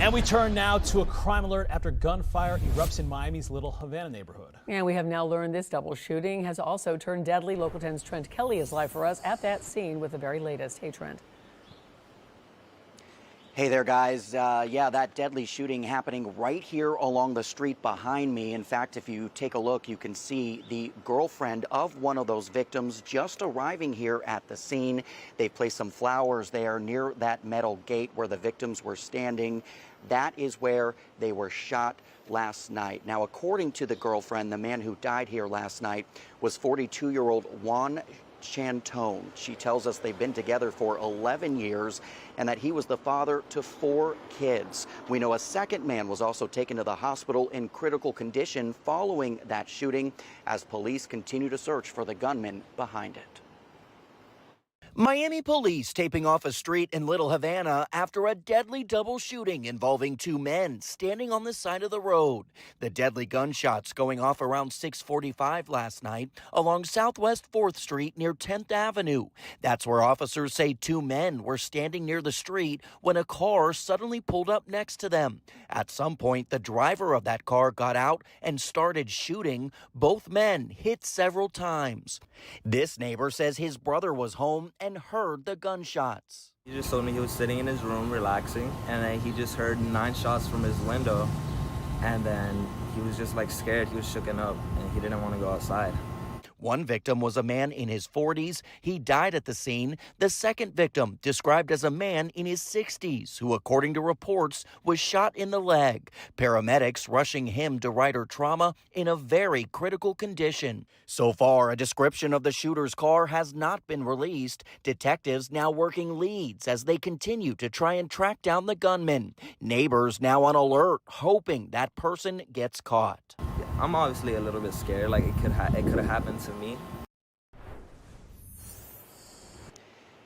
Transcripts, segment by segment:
And we turn now to a crime alert after gunfire erupts in Miami's Little Havana neighborhood. And we have now learned this double shooting has also turned deadly. Local 10's Trent Kelly is live for us at that scene with the very latest. Hey, Trent. Hey there, guys. Yeah, that deadly shooting happening right here along the street behind me. In fact, if you take a look, you can see the girlfriend of one of those victims just arriving here at the scene. They placed some flowers there near that metal gate where the victims were standing. That is where they were shot last night. Now, according to the girlfriend, the man who died here last night was 42-year-old Juan Chantone. She tells us they've been together for 11 years and that he was the father to 4 kids. We know a second man was also taken to the hospital in critical condition following that shooting as police continue to search for the gunman behind it. Miami police taping off a street in Little Havana after a deadly double shooting involving 2 men standing on the side of the road. The deadly gunshots going off around 6:45 last night along Southwest 4th Street near 10th Avenue. That's where officers say 2 men were standing near the street when a car suddenly pulled up next to them. At some point, the driver of that car got out and started shooting. Both men hit several times. This neighbor says his brother was home and heard the gunshots. He just told me he was sitting in his room relaxing, and then he just heard 9 shots from his window, and then he was just like scared. He was shooken up and he didn't want to go outside. One victim was a man in his 40s. He died at the scene. The second victim, described as a man in his 60s, who, according to reports, was shot in the leg. Paramedics rushing him to Ryder Trauma in a very critical condition. So far, a description of the shooter's car has not been released. Detectives now working leads as they continue to try and track down the gunman. Neighbors now on alert, hoping that person gets caught. I'm obviously a little bit scared, like it could have happened to me.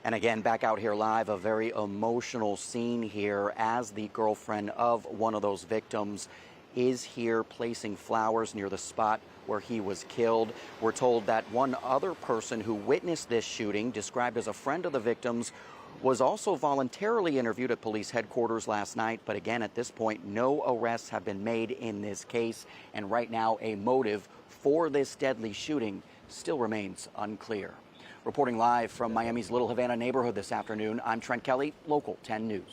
And again, back out here live, a very emotional scene here as the girlfriend of one of those victims is here placing flowers near the spot where he was killed. We're told that one other person who witnessed this shooting, described as a friend of the victims, was also voluntarily interviewed at police headquarters last night. But again, at this point, no arrests have been made in this case. And right now, a motive for this deadly shooting still remains unclear. Reporting live from Miami's Little Havana neighborhood this afternoon, I'm Trent Kelly, Local 10 News.